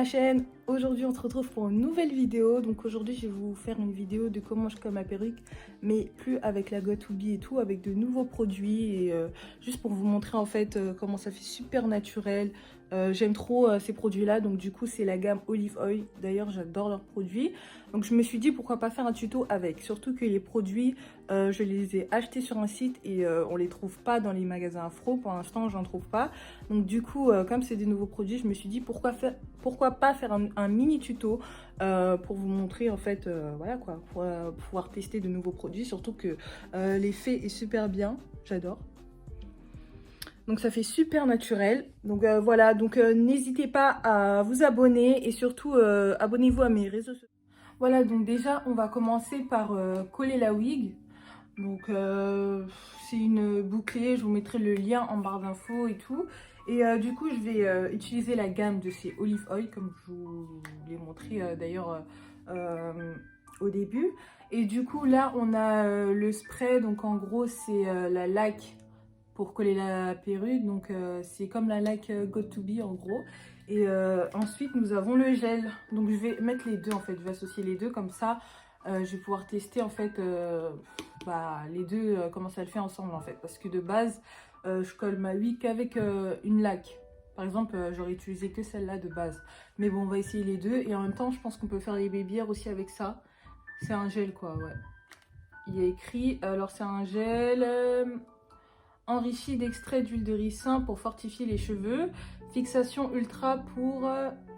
ma chaîne. Aujourd'hui on se retrouve pour une nouvelle vidéo. Donc aujourd'hui je vais vous faire une vidéo de comment je colle ma perruque, mais plus avec la got2b et tout, avec de nouveaux produits et juste pour vous montrer en fait comment ça fait super naturel. J'aime trop ces produits là, donc du coup c'est la gamme Olive Oil. D'ailleurs j'adore leurs produits, donc je me suis dit pourquoi pas faire un tuto avec, surtout que les produits je les ai achetés sur un site et on les trouve pas dans les magasins afro. Pour l'instant j'en trouve pas, donc du coup comme c'est des nouveaux produits, je me suis dit pourquoi pas faire un mini tuto pour vous montrer en fait voilà quoi, pour pouvoir tester de nouveaux produits, surtout que l'effet est super bien, j'adore. Donc ça fait super naturel. Donc voilà, donc n'hésitez pas à vous abonner et surtout abonnez-vous à mes réseaux sociaux. Voilà, donc déjà on va commencer par coller la wig. Donc c'est une bouclée, je vous mettrai le lien en barre d'infos et tout. Et du coup je vais utiliser la gamme de chez Olive Oil comme je vous l'ai montré d'ailleurs au début. Et du coup là on a le spray, donc en gros c'est la laque pour coller la perruque, donc c'est comme la laque got2b en gros. Et ensuite nous avons le gel, donc je vais mettre les deux en fait, je vais associer les deux comme ça. Je vais pouvoir tester en fait les deux, comment ça le fait ensemble en fait, parce que de base je colle ma wig qu'avec une laque. Par exemple j'aurais utilisé que celle-là de base, mais bon on va essayer les deux. Et en même temps je pense qu'on peut faire les baby hairs aussi avec ça. C'est un gel quoi, ouais. Il y a écrit, alors c'est un gel enrichi d'extrait d'huile de ricin pour fortifier les cheveux, fixation ultra pour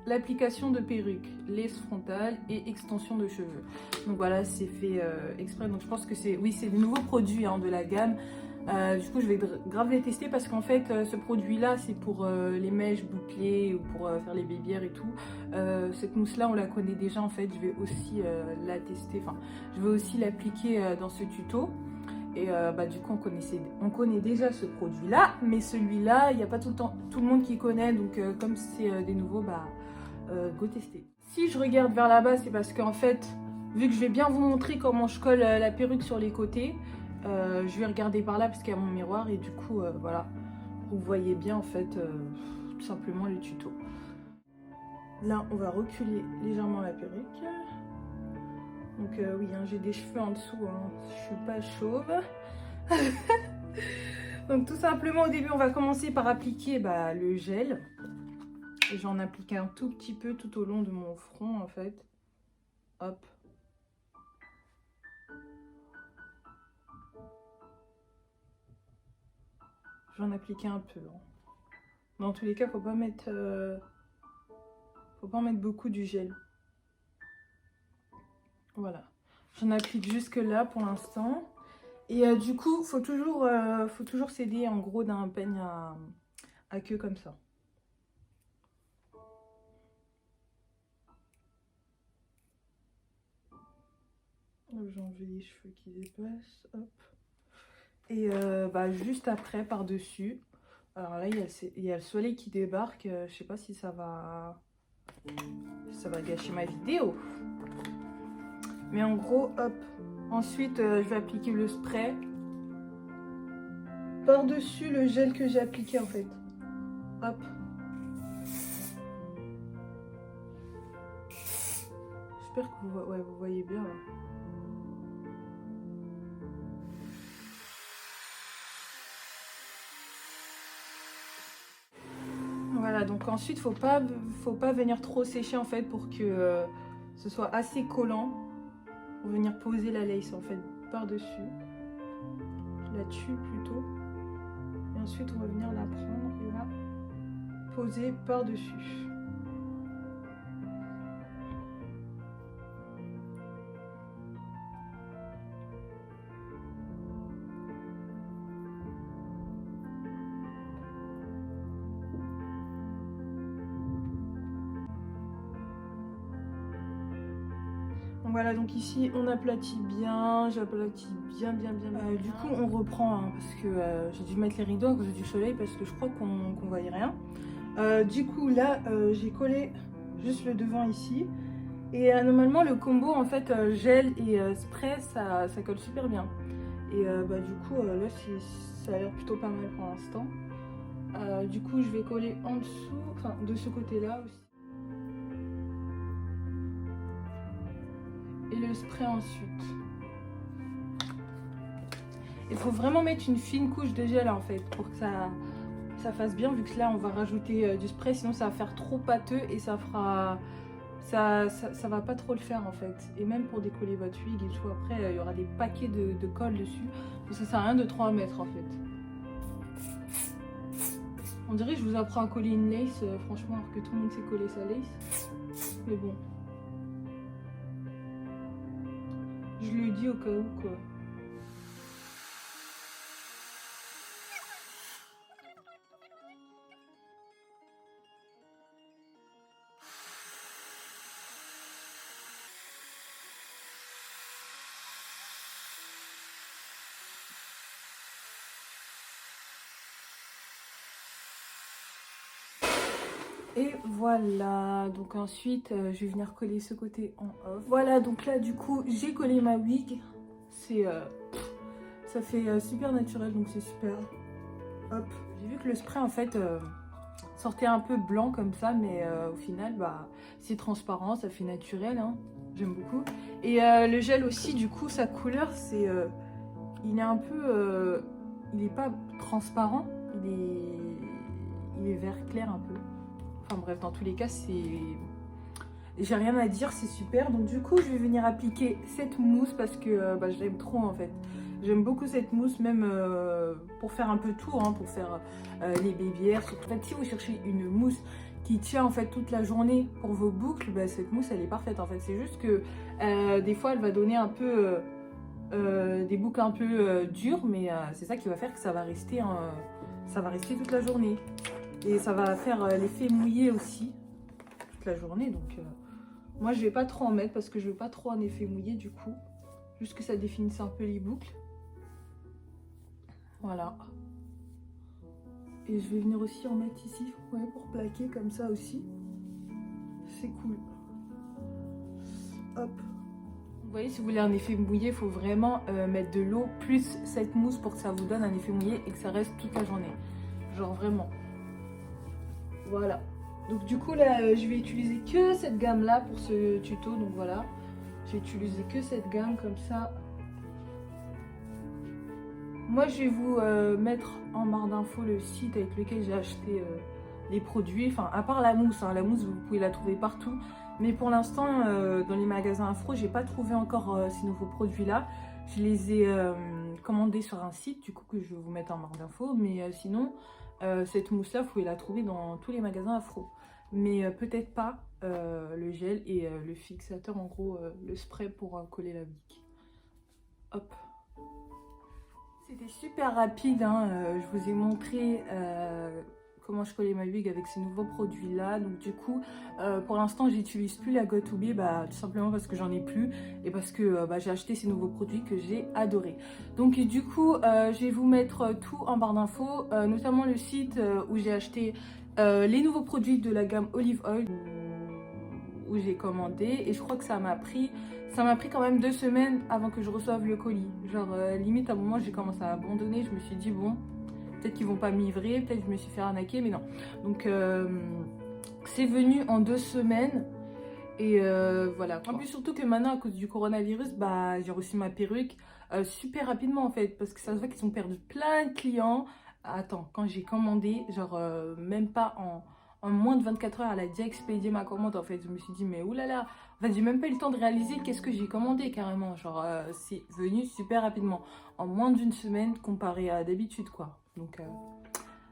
l'application de perruque, laisse frontale et extension de cheveux. Donc voilà, c'est fait exprès, donc je pense que c'est, oui, c'est le nouveau produit de la gamme. Du coup je vais grave les tester parce qu'en fait ce produit là c'est pour les mèches bouclées ou pour faire les baby hairs et tout. Cette mousse là on la connaît déjà en fait, je vais aussi la tester, enfin je vais aussi l'appliquer dans ce tuto. Et du coup on connaît déjà ce produit là, mais celui-là il n'y a pas tout le monde qui connaît, donc comme c'est des nouveaux, go tester. Si je regarde vers là-bas, c'est parce qu'en fait vu que je vais bien vous montrer comment je colle la perruque sur les côtés, je vais regarder par là parce qu'il y a mon miroir et du coup voilà, vous voyez bien en fait tout simplement le tuto. Là on va reculer légèrement la perruque. Donc oui, j'ai des cheveux en dessous, je suis pas chauve. Donc tout simplement au début on va commencer par appliquer le gel. Et j'en applique un tout petit peu tout au long de mon front en fait. Hop. J'en applique un peu. Dans tous les cas, faut pas mettre beaucoup du gel. Voilà. J'en applique jusque là pour l'instant. Et du coup, faut toujours s'aider en gros d'un peigne à queue comme ça. J'ai enlevé les cheveux qui dépassent. Hop. Et juste après, par-dessus. Alors là, il y a le soleil qui débarque. Je sais pas si ça va gâcher ma vidéo. Mais en gros, hop. Ensuite, je vais appliquer le spray par-dessus le gel que j'ai appliqué en fait. Hop. J'espère que vous voyez bien là. Voilà, donc ensuite faut pas venir trop sécher en fait pour que ce soit assez collant. Pour venir poser la lace en fait par-dessus. Je la tue plutôt. Et ensuite on va venir la prendre et la poser par-dessus. Voilà, donc ici on aplatit bien, j'aplatis bien. Du coup on reprend parce que j'ai dû mettre les rideaux à cause du soleil parce que je crois qu'on voyait rien. Du coup là j'ai collé juste le devant ici. Et normalement le combo en fait gel et spray ça colle super bien. Et du coup là ça a l'air plutôt pas mal pour l'instant. Du coup je vais coller en dessous, enfin de ce côté là aussi. le spray ensuite. Il faut vraiment mettre une fine couche de gel en fait pour que ça fasse bien, vu que là on va rajouter du spray, sinon ça va faire trop pâteux et ça fera... Ça va pas trop le faire en fait. Et même pour décoller votre wig et tout, après il y aura des paquets de colle dessus. Donc ça sert à rien de trop en mettre en fait. On dirait que je vous apprends à coller une lace, franchement, alors que tout le monde sait coller sa lace. Mais bon. Je le dis au cas où quoi. Et voilà, donc ensuite je vais venir coller ce côté en off. Voilà, donc là du coup j'ai collé ma wig. C'est ça fait super naturel, donc c'est super. Hop, j'ai vu que le spray en fait sortait un peu blanc comme ça, mais au final bah c'est transparent, ça fait naturel, hein. J'aime beaucoup. Et le gel aussi, du coup sa couleur c'est il est un peu il est pas transparent, il est vert clair un peu. Enfin bref, dans tous les cas, j'ai rien à dire, c'est super. Donc du coup, je vais venir appliquer cette mousse parce que bah, je l'aime trop en fait. J'aime beaucoup cette mousse, même pour faire un peu tout, hein, pour faire les baby hairs. En fait, si vous cherchez une mousse qui tient en fait toute la journée pour vos boucles, bah, cette mousse, elle est parfaite en fait. C'est juste que des fois, elle va donner un peu des boucles un peu dures, mais c'est ça qui va faire que ça va rester toute la journée. Et ça va faire l'effet mouillé aussi toute la journée. Donc moi je vais pas trop en mettre parce que je veux pas trop un effet mouillé du coup. Juste que ça définisse un peu les boucles. Voilà. Et je vais venir aussi en mettre ici, ouais, pour plaquer comme ça aussi. C'est cool. Hop. Vous voyez, si vous voulez un effet mouillé, il faut vraiment mettre de l'eau plus cette mousse pour que ça vous donne un effet mouillé et que ça reste toute la journée. Genre vraiment. Voilà, donc du coup là je vais utiliser que cette gamme là pour ce tuto, donc voilà, j'ai utilisé que cette gamme comme ça. Moi je vais vous mettre en barre d'infos le site avec lequel j'ai acheté les produits, enfin à part la mousse, hein. La mousse vous pouvez la trouver partout, mais pour l'instant dans les magasins Afro j'ai pas trouvé encore ces nouveaux produits là. Je les ai commandés sur un site du coup que je vais vous mettre en barre d'infos, mais sinon cette mousse là vous pouvez la trouver dans tous les magasins Afro, mais peut-être pas le gel et le fixateur, en gros le spray pour coller la wig. Hop, c'était super rapide, hein. Je vous ai montré comment je collais ma wig avec ces nouveaux produits là. Donc du coup pour l'instant j'utilise plus la Got2b, bah tout simplement parce que j'en ai plus et parce que j'ai acheté ces nouveaux produits que j'ai adoré. Donc du coup je vais vous mettre tout en barre d'infos, notamment le site où j'ai acheté les nouveaux produits de la gamme Olive Oil où j'ai commandé, et je crois que ça m'a pris quand même 2 semaines avant que je reçoive le colis. Genre limite à un moment j'ai commencé à abandonner, je me suis dit bon, peut-être qu'ils vont pas me livrer, peut-être que je me suis fait arnaquer, mais non. Donc c'est venu en 2 semaines et voilà. En plus surtout que maintenant à cause du coronavirus, bah j'ai reçu ma perruque super rapidement en fait, parce que ça se voit qu'ils ont perdu plein de clients. Attends, quand j'ai commandé, genre même pas en moins de 24 heures, elle a déjà expédié ma commande en fait. Je me suis dit mais oulala, en fait j'ai même pas eu le temps de réaliser qu'est-ce que j'ai commandé carrément. Genre c'est venu super rapidement, en moins d'une semaine comparé à d'habitude quoi. Donc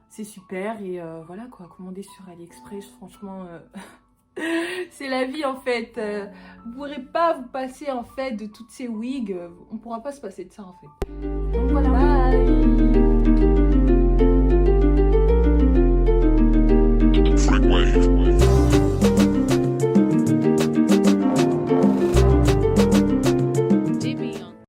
c'est super, et voilà quoi, commander sur AliExpress, franchement c'est la vie en fait. Vous pourrez pas vous passer en fait de toutes ces wigs, on pourra pas se passer de ça en fait. Donc voilà, bye.